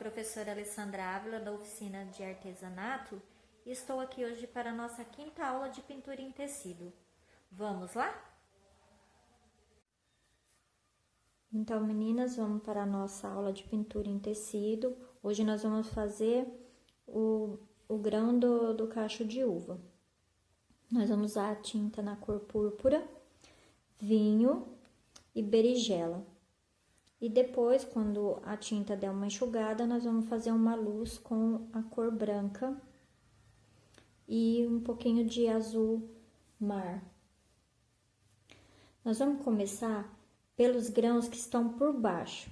professora Alessandra Ávila, da oficina de artesanato, e estou aqui hoje para a nossa quinta aula de pintura em tecido. Vamos lá? Então, meninas, vamos para a nossa aula de pintura em tecido. Hoje nós vamos fazer o grão do cacho de uva. Nós vamos usar a tinta na cor púrpura, vinho e berinjela. E depois, quando a tinta der uma enxugada, nós vamos fazer uma luz com a cor branca e um pouquinho de azul mar. Nós vamos começar pelos grãos que estão por baixo,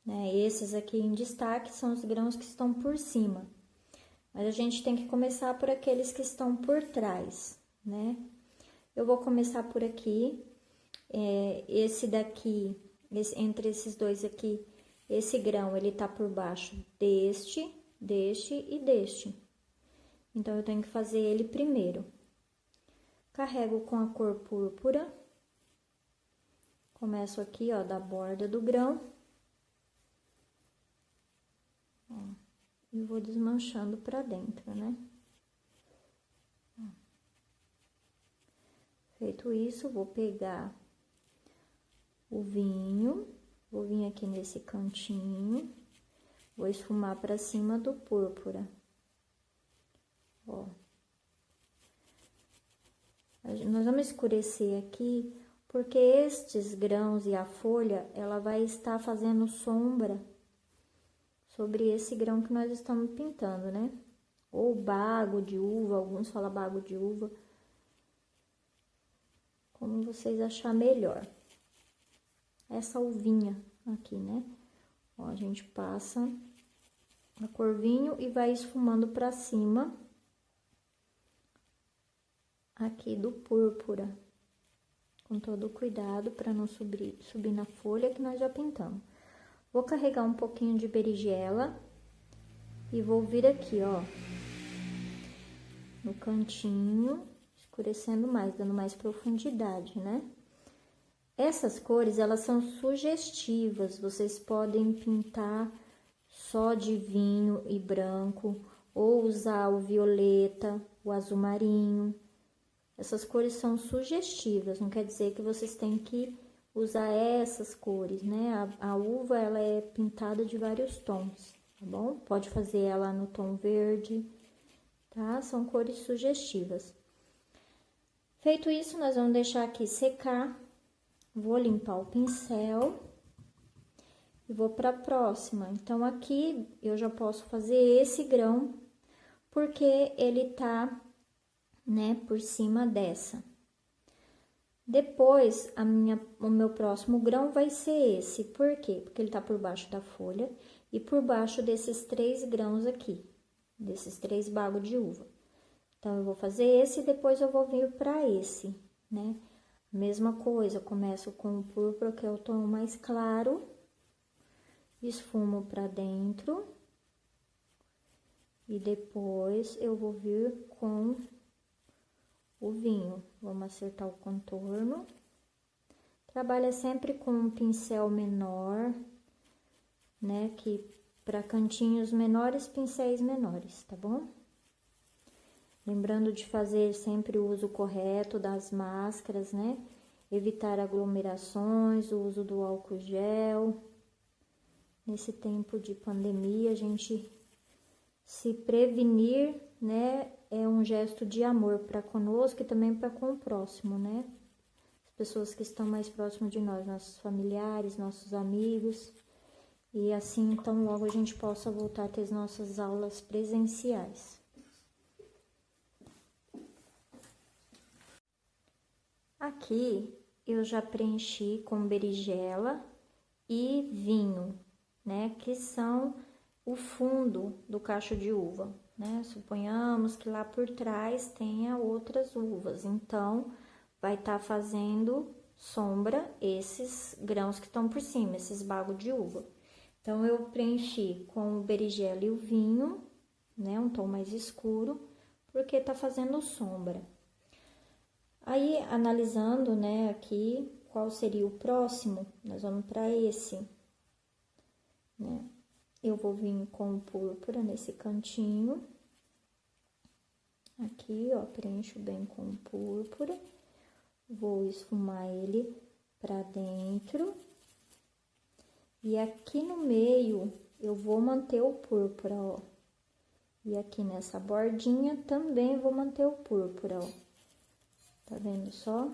né? Esses aqui em destaque são os grãos que estão por cima. Mas a gente tem que começar por aqueles que estão por trás, né? Eu vou começar por aqui, esse daqui, entre esses dois aqui, esse grão, ele tá por baixo deste e deste. Então, eu tenho que fazer ele primeiro. Carrego com a cor púrpura. Começo aqui, ó, da borda do grão. Ó, e vou desmanchando pra dentro, né? Ó. Feito isso, vou pegar o vinho, vou vir aqui nesse cantinho, vou esfumar pra cima do púrpura. Ó. Nós vamos escurecer aqui, porque estes grãos e a folha, ela vai estar fazendo sombra sobre esse grão que nós estamos pintando, né? Ou bago de uva, alguns falam bago de uva, como vocês achar melhor. Essa uvinha aqui, né? Ó, a gente passa a cor vinho e vai esfumando pra cima aqui do púrpura, com todo o cuidado para não subir na folha que nós já pintamos. Vou carregar um pouquinho de berinjela e vou vir aqui, ó, no cantinho, escurecendo mais, dando mais profundidade, né? Essas cores, elas são sugestivas, vocês podem pintar só de vinho e branco, ou usar o violeta, o azul marinho. Essas cores são sugestivas, não quer dizer que vocês têm que usar essas cores, né? A uva, ela é pintada de vários tons, tá bom? Pode fazer ela no tom verde, tá? São cores sugestivas. Feito isso, nós vamos deixar aqui secar. Vou limpar o pincel e vou para a próxima. Então, aqui eu já posso fazer esse grão, porque ele tá, né, por cima dessa. Depois, o meu próximo grão vai ser esse. Por quê? Porque ele tá por baixo da folha e por baixo desses 3 grãos aqui, desses 3 bagos de uva. Então, eu vou fazer esse e depois eu vou vir para esse, né? Mesma coisa, começo com o púrpura, que é o tom mais claro, esfumo pra dentro, e depois eu vou vir com o vinho. Vamos acertar o contorno. Trabalha sempre com um pincel menor, né, que para cantinhos menores, pincéis menores, tá bom? Lembrando de fazer sempre o uso correto das máscaras, né? Evitar aglomerações, o uso do álcool gel. Nesse tempo de pandemia, a gente se prevenir, né? É um gesto de amor para conosco e também para com o próximo, né? As pessoas que estão mais próximas de nós, nossos familiares, nossos amigos. E assim, então, logo a gente possa voltar a ter as nossas aulas presenciais. Aqui, eu já preenchi com berinjela e vinho, né? Que são o fundo do cacho de uva, né? Suponhamos que lá por trás tenha outras uvas, então, vai estar fazendo sombra esses grãos que estão por cima, esses bagos de uva. Então, eu preenchi com o berinjela e o vinho, né? Um tom mais escuro, porque tá fazendo sombra. Aí, analisando, né, aqui, qual seria o próximo, nós vamos para esse, né? eu vou vir com o púrpura nesse cantinho. Aqui, ó, preencho bem com o púrpura. Vou esfumar ele pra dentro. E aqui no meio, eu vou manter o púrpura, ó. E aqui nessa bordinha também vou manter o púrpura, ó. Tá vendo só?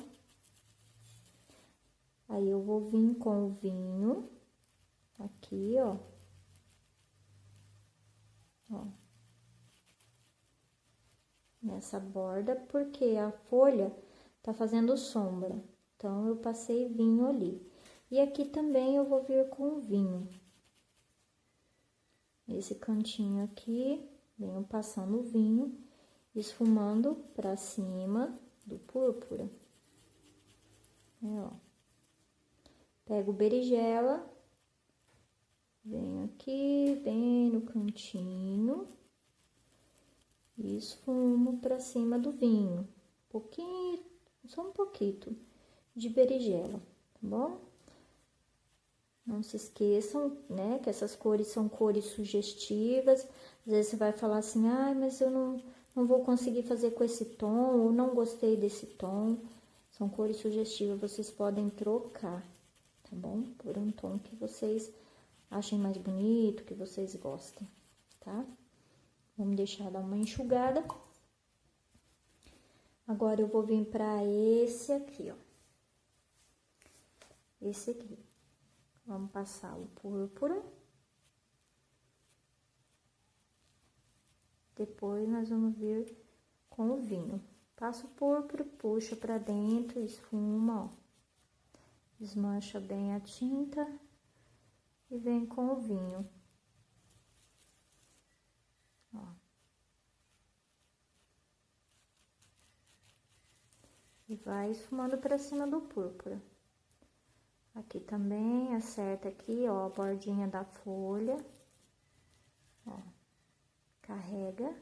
Aí, eu vou vir com o vinho, aqui, ó. Ó. Nessa borda, porque a folha tá fazendo sombra. Então, eu passei vinho ali. E aqui também eu vou vir com o vinho. Esse cantinho aqui, venho passando o vinho, esfumando pra cima do púrpura. Ó. Pego berinjela, venho aqui, bem no cantinho, e esfumo pra cima do vinho. Pouquinho, só um pouquinho de berinjela, tá bom? Não se esqueçam, né, que essas cores são cores sugestivas. Às vezes você vai falar assim, ai, mas eu não vou conseguir fazer com esse tom, ou não gostei desse tom. São cores sugestivas, vocês podem trocar, tá bom? Por um tom que vocês achem mais bonito, que vocês gostem, tá? Vamos deixar dar uma enxugada. Agora, eu vou vir pra esse aqui, ó. Esse aqui. Vamos passar o púrpura. Depois, nós vamos vir com o vinho. Passa o púrpura, puxa pra dentro, esfuma, ó. Desmancha bem a tinta e vem com o vinho. Ó. E vai esfumando pra cima do púrpura. Aqui também, acerta aqui, ó, a bordinha da folha. Ó. Carrega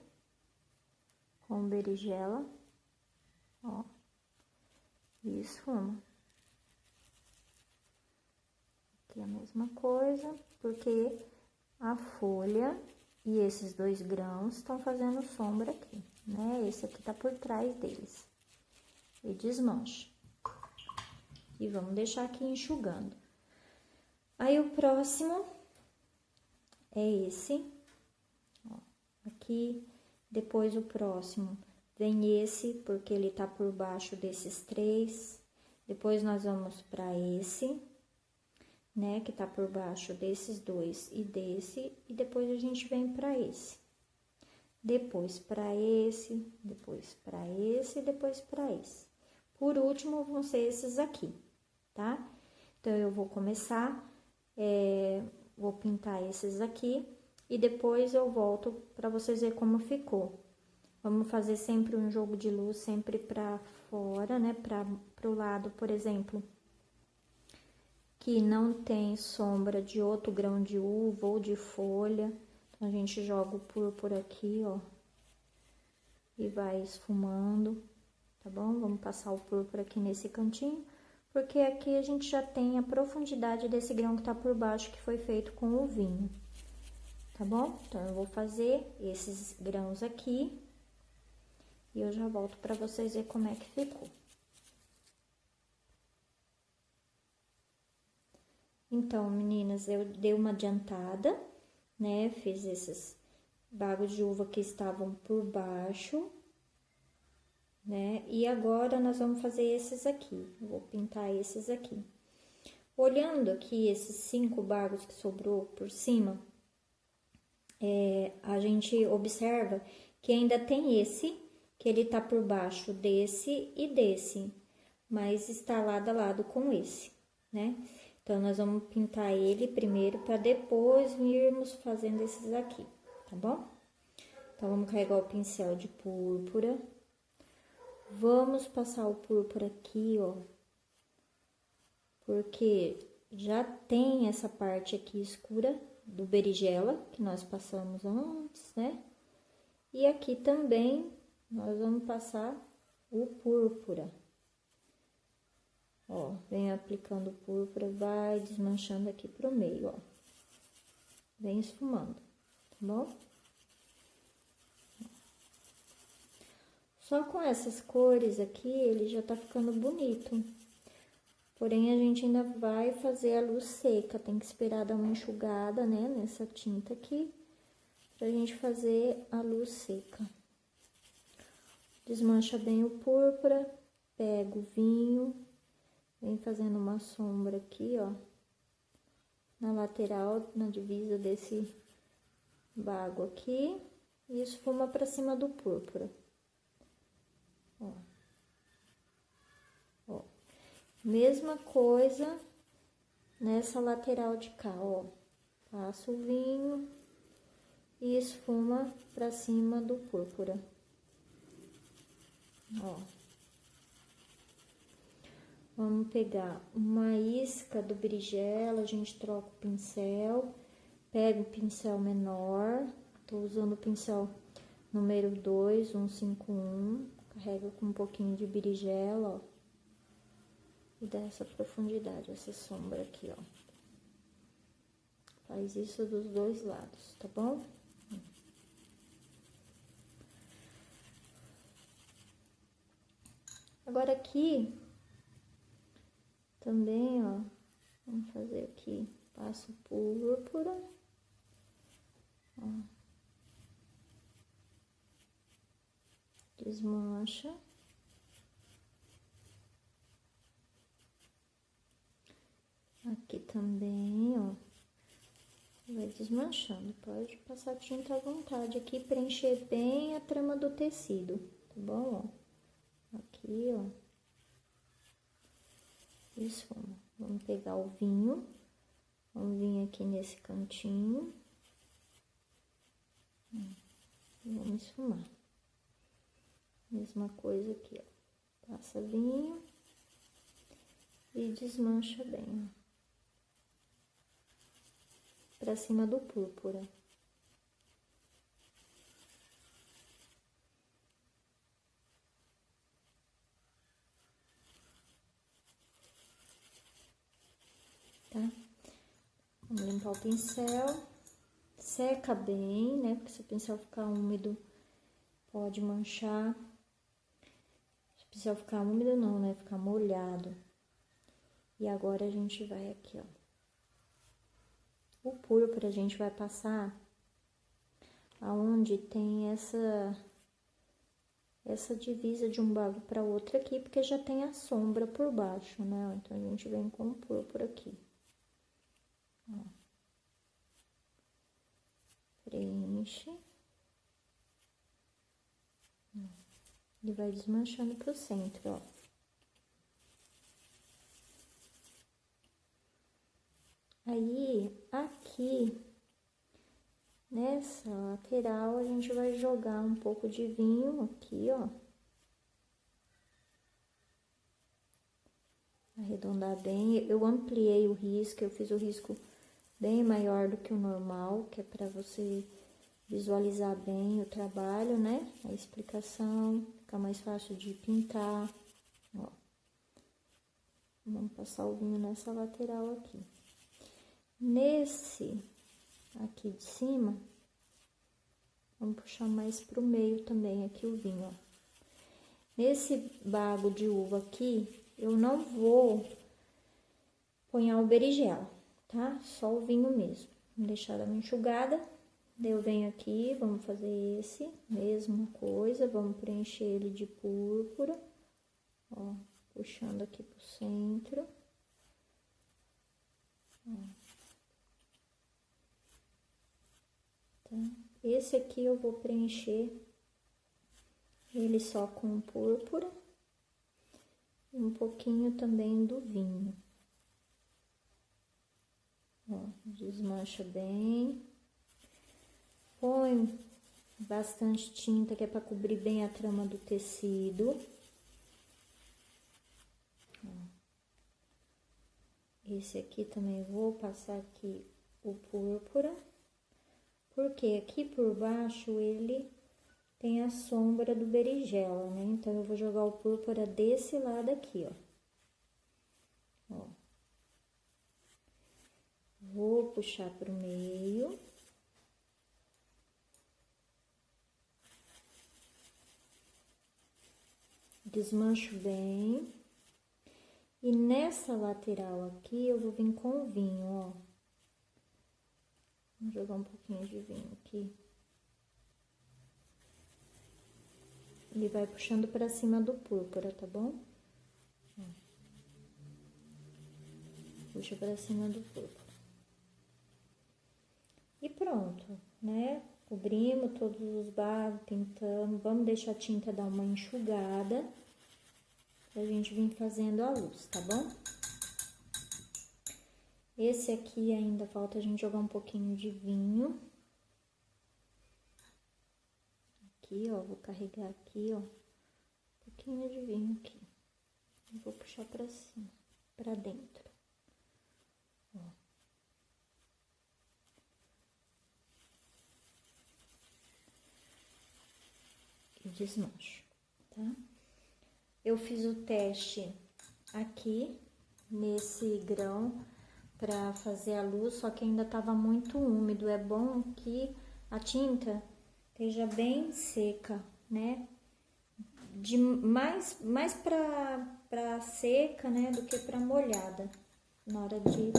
com berinjela, ó. E esfuma. Aqui a mesma coisa, porque a folha e esses dois grãos estão fazendo sombra aqui, né? Esse aqui tá por trás deles. E desmancha. E vamos deixar aqui enxugando. Aí, o próximo é esse, ó, aqui. Depois, o próximo vem esse, porque ele tá por baixo desses três. Depois, nós vamos pra esse, né, que tá por baixo desses dois e desse. E depois, a gente vem pra esse. Depois, pra esse, depois pra esse, depois pra esse. Por último, vão ser esses aqui, tá? Então, eu vou começar, vou pintar esses aqui e depois eu volto pra vocês verem como ficou. Vamos fazer sempre um jogo de luz, sempre pra fora, né? Pro lado, por exemplo, que não tem sombra de outro grão de uva ou de folha. Então, a gente joga o púrpura aqui, ó, e vai esfumando, tá bom? Vamos passar o púrpura aqui nesse cantinho, porque aqui a gente já tem a profundidade desse grão que tá por baixo, que foi feito com o vinho, tá bom? Então, eu vou fazer esses grãos aqui e eu já volto pra vocês verem como é que ficou. Então, meninas, eu dei uma adiantada, né? Fiz esses bagos de uva que estavam por baixo, né? E agora, nós vamos fazer esses aqui. Eu vou pintar esses aqui. Olhando aqui esses 5 bagos que sobrou por cima, a gente observa que ainda tem esse, que ele tá por baixo desse e desse, mas está lado a lado com esse, né? Então, nós vamos pintar ele primeiro, para depois virmos fazendo esses aqui, tá bom? Então, vamos carregar o pincel de púrpura. Vamos passar o púrpura aqui, ó. Porque já tem essa parte aqui escura do berinjela, que nós passamos antes, né? E aqui também, nós vamos passar o púrpura. Ó, vem aplicando púrpura, vai desmanchando aqui pro meio, ó. vem esfumando, tá bom? Só com essas cores aqui, ele já tá ficando bonito. Porém, a gente ainda vai fazer a luz seca, tem que esperar dar uma enxugada, né, nessa tinta aqui, pra gente fazer a luz seca. Desmancha bem o púrpura, pega o vinho, vem fazendo uma sombra aqui, ó, na lateral, na divisa desse bago aqui, e esfuma pra cima do púrpura. Ó. Ó. Mesma coisa nessa lateral de cá, ó. Passa o vinho e esfuma pra cima do púrpura. Ó. Vamos pegar uma isca do berinjela, a gente troca o pincel, pega o pincel menor, tô usando o pincel número 2, 151, carrega com um pouquinho de berinjela, ó, e dá essa profundidade, essa sombra aqui, ó. Faz isso dos dois lados, tá bom? Agora aqui, também, ó, vamos fazer aqui, passo púrpura, ó. Desmancha. Aqui também, ó. Vai desmanchando. Pode passar tinta à vontade aqui, preencher bem a trama do tecido, tá bom? Ó. Aqui, ó. Esfuma. Vamos pegar o vinho. Vamos vir aqui nesse cantinho. Vamos esfumar. Mesma coisa aqui, ó. Passa vinho e desmancha bem, ó. Pra cima do púrpura. Tá? Vamos limpar o pincel. Seca bem, né? Porque se o pincel ficar úmido, pode manchar. Se o pincel ficar úmido, não, né? Ficar molhado. E agora a gente vai aqui, ó. O púrpura a gente vai passar aonde tem essa divisa de um bago para outro aqui, porque já tem a sombra por baixo, né? Então, a gente vem com o púrpura aqui. Ó. Preenche. E vai desmanchando pro centro, ó. Aí, aqui, nessa lateral, a gente vai jogar um pouco de vinho aqui, ó. Arredondar bem. Eu ampliei o risco, eu fiz o risco bem maior do que o normal, que é pra você visualizar bem o trabalho, né? A explicação, fica mais fácil de pintar, ó. Vamos passar o vinho nessa lateral aqui. Nesse aqui de cima, vamos puxar mais pro meio também aqui o vinho, ó. Nesse bago de uva aqui, eu não vou ponhar o berinjela, tá? Só o vinho mesmo. Vou deixar dar uma enxugada. Daí eu venho aqui, vamos fazer esse, mesma coisa, vamos preencher ele de púrpura, ó, puxando aqui pro centro. Ó. Tá? Esse aqui eu vou preencher ele só com púrpura e um pouquinho também do vinho. Ó, desmancha bem. Põe bastante tinta, que é para cobrir bem a trama do tecido. Ó. Esse aqui também vou passar aqui o púrpura. Porque aqui por baixo ele tem a sombra do berinjela, né? Então, eu vou jogar o púrpura desse lado aqui, ó. Ó. Vou puxar pro meio. Desmancho bem. E nessa lateral aqui, eu vou vir com o vinho, ó. Vou jogar um pouquinho de vinho aqui. E vai puxando pra cima do púrpura, tá bom? Ó. Puxa pra cima do púrpura. E pronto, né? Cobrimos todos os barros, pintamos. Vamos deixar a tinta dar uma enxugada. Pra gente vir fazendo a luz, tá bom? Esse aqui ainda falta a gente jogar um pouquinho de vinho. Aqui, ó, vou carregar aqui, ó, um pouquinho de vinho aqui. E vou puxar pra cima, pra dentro. Ó. E desmancho, tá? Eu fiz o teste aqui, nesse grão, pra fazer a luz, só que ainda tava muito úmido. É bom que a tinta esteja bem seca, né? De mais pra seca, né, do que pra molhada, na hora de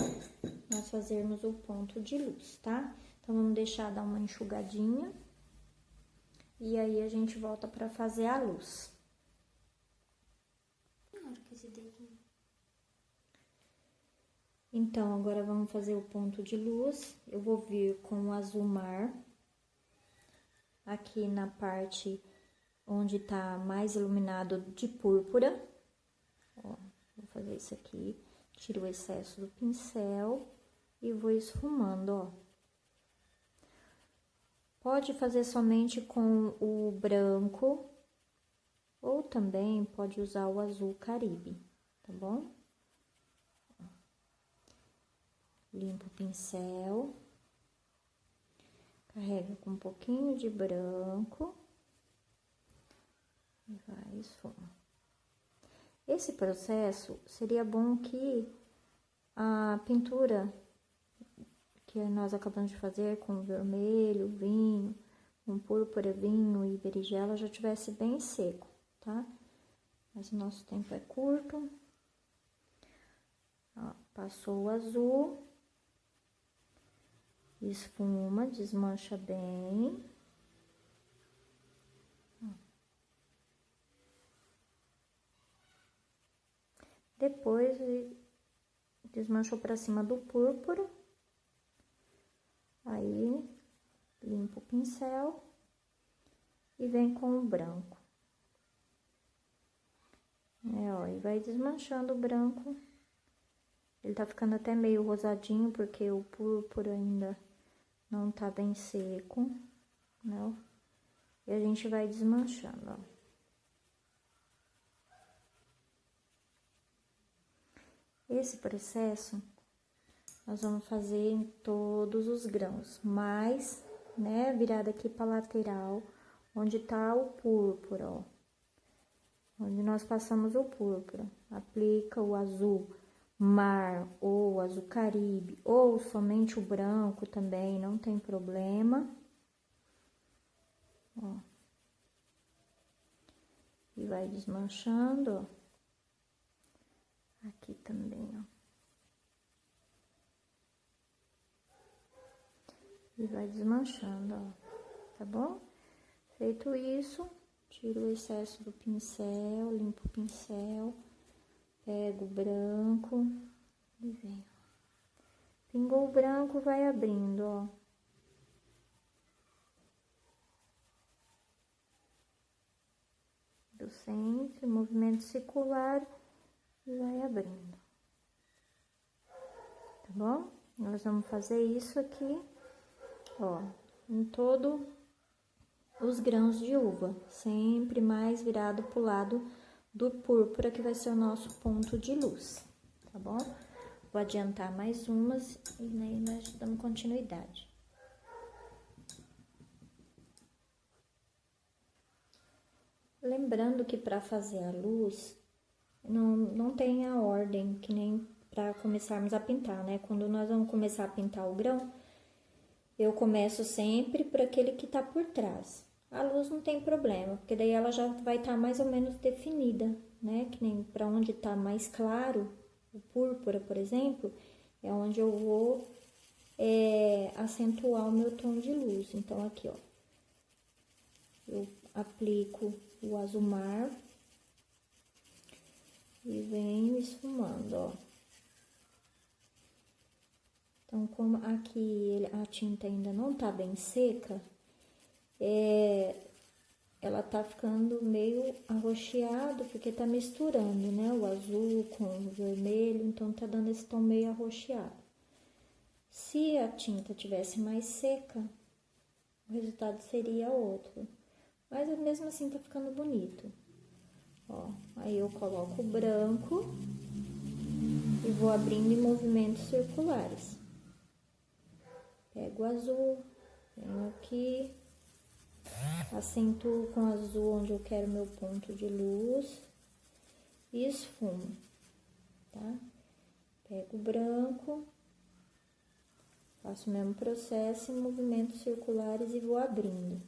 nós fazermos o ponto de luz, tá? Então, vamos deixar dar uma enxugadinha. E aí, a gente volta pra fazer a luz. Então, agora vamos fazer o ponto de luz. Eu vou vir com o azul mar. Aqui na parte onde tá mais iluminado de púrpura. Ó, vou fazer isso aqui. Tiro o excesso do pincel e vou esfumando, ó. Pode fazer somente com o branco, ou também pode usar o azul Caribe, tá bom? Limpa o pincel, carrega com um pouquinho de branco e vai esfuma. Esse processo seria bom que a pintura que nós acabamos de fazer com vermelho, vinho, com púrpura, vinho e berinjela já tivesse bem seco, tá? Mas o nosso tempo é curto. Ó, passou o azul, esfuma, desmancha bem. Depois, desmanchou pra cima do púrpura. Aí, limpa o pincel e vem com o branco. Ó, e vai desmanchando o branco. Ele tá ficando até meio rosadinho, porque o púrpura ainda não tá bem seco, né? E a gente vai desmanchando, ó. Esse processo nós vamos fazer em todos os grãos, mas, né, virada aqui pra lateral, onde tá o púrpura, ó. Onde nós passamos o púrpura. Aplica o azul mar ou o azul Caribe, ou somente o branco também, não tem problema. Ó. E vai desmanchando, ó. Aqui também, ó. E vai desmanchando, ó, tá bom? Feito isso, tiro o excesso do pincel, limpo o pincel, pego o branco e venho. Pingou o branco, vai abrindo, ó. Do centro, movimento circular e vai abrindo. Tá bom? Nós vamos fazer isso aqui, ó, em todo os grãos de uva, sempre mais virado pro lado do púrpura, que vai ser o nosso ponto de luz, tá bom? Vou adiantar mais umas e aí nós damos continuidade. Lembrando que para fazer a luz, não tem a ordem que nem para começarmos a pintar, né? Quando nós vamos começar a pintar o grão, eu começo sempre por aquele que tá por trás. A luz não tem problema, porque daí ela já vai estar mais ou menos definida, né? Que nem para onde tá mais claro, o púrpura, por exemplo, é onde eu vou acentuar o meu tom de luz. Então, aqui, ó, eu aplico o azul mar e venho esfumando, ó. Então, como aqui a tinta ainda não tá bem seca, ela tá ficando meio arroxeado, porque tá misturando, né, o azul com o vermelho, então tá dando esse tom meio arroxeado. Se a tinta tivesse mais seca, o resultado seria outro. Mas mesmo assim tá ficando bonito. Ó, aí eu coloco o branco e vou abrindo em movimentos circulares. Pego o azul, venho aqui, acentuo com azul onde eu quero meu ponto de luz e esfumo, tá? Pego o branco, faço o mesmo processo em movimentos circulares e vou abrindo,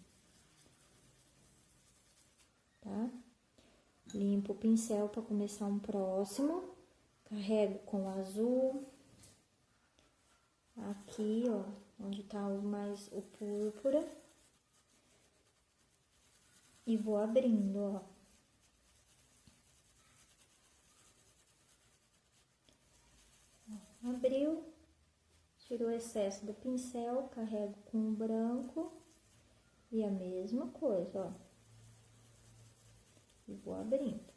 tá? Limpo o pincel para começar um próximo, carrego com o azul, aqui, ó, onde tá mais o púrpura, e vou abrindo, ó. Abriu, tiro o excesso do pincel, carrego com o branco e a mesma coisa, ó. E vou abrindo,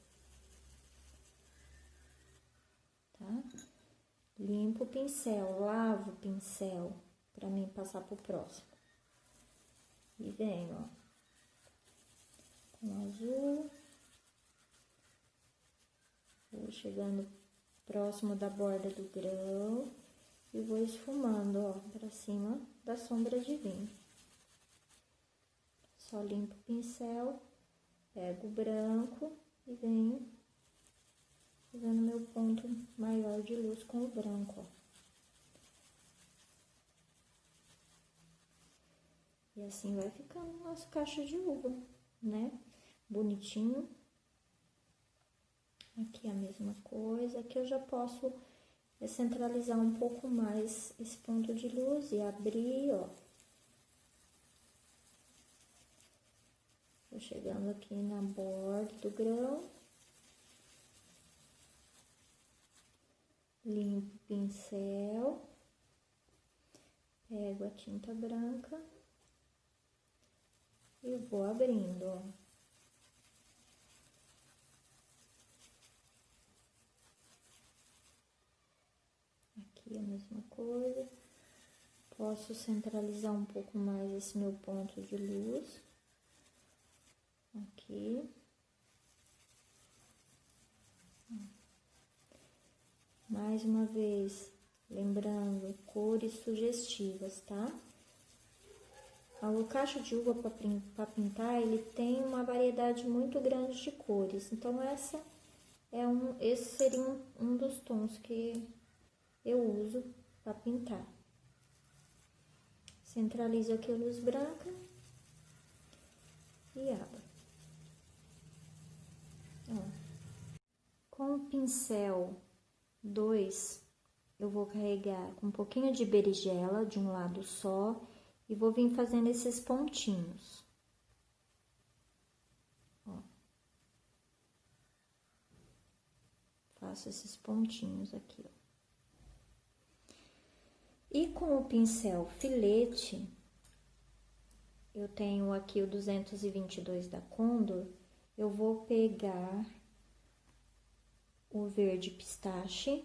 tá? Limpo o pincel, lavo o pincel para mim passar pro próximo. E venho, ó, com azul, vou chegando próximo da borda do grão e vou esfumando, ó, para cima da sombra de vinho. Só limpo o pincel, pego o branco e venho fazendo meu ponto maior de luz com o branco, ó. E assim vai ficando o nosso cacho de uva, né? Bonitinho. Aqui a mesma coisa. Aqui eu já posso centralizar um pouco mais esse ponto de luz e abrir, ó. Vou chegando aqui na borda do grão. Limpo o pincel. Pego a tinta branca. E vou abrindo, ó. Aqui a mesma coisa. Posso centralizar um pouco mais esse meu ponto de luz. Aqui. Mais uma vez, lembrando, cores sugestivas, tá? O cacho de uva para pintar, ele tem uma variedade muito grande de cores. Então, esse seria um dos tons que eu uso para pintar. Centralizo aqui a luz branca e abro. Ó. Com o pincel 2, eu vou carregar com um pouquinho de berinjela de um lado só e vou vir fazendo esses pontinhos. Ó. Faço esses pontinhos aqui, ó. E com o pincel filete, eu tenho aqui o 222 da Condor, eu vou pegar o verde pistache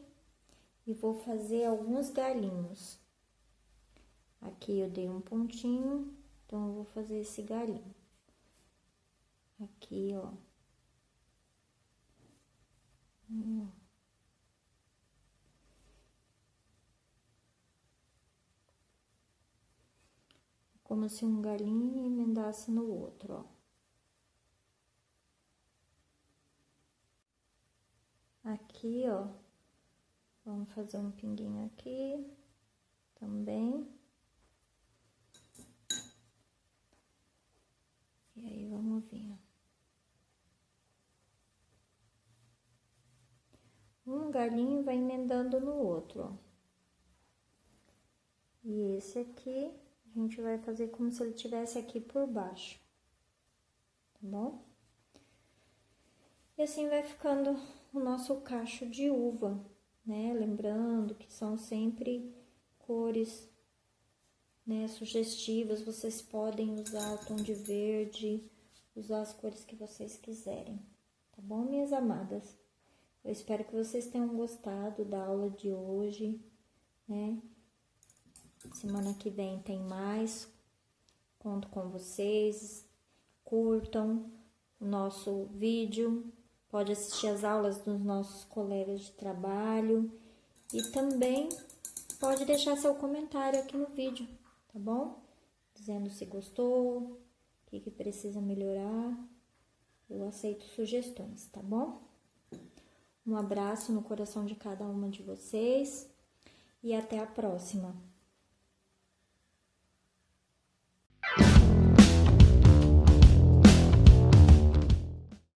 e vou fazer alguns galinhos. Aqui eu dei um pontinho, então eu vou fazer esse galinho. Aqui, ó. Como se um galinho emendasse no outro, ó. Aqui, ó, vamos fazer um pinguinho aqui também. Vamos ver. Um galinho vai emendando no outro, ó. E esse aqui, a gente vai fazer como se ele tivesse aqui por baixo, tá bom? E assim vai ficando o nosso cacho de uva, né? Lembrando que são sempre cores, né, sugestivas. Vocês podem usar o tom de verde, usar as cores que vocês quiserem, tá bom, minhas amadas? Eu espero que vocês tenham gostado da aula de hoje, né? Semana que vem tem mais. Conto com vocês. Curtam o nosso vídeo. Pode assistir as aulas dos nossos colegas de trabalho. E também pode deixar seu comentário aqui no vídeo, tá bom? Dizendo se gostou, o que precisa melhorar. Eu aceito sugestões, tá bom? Um abraço no coração de cada uma de vocês e até a próxima.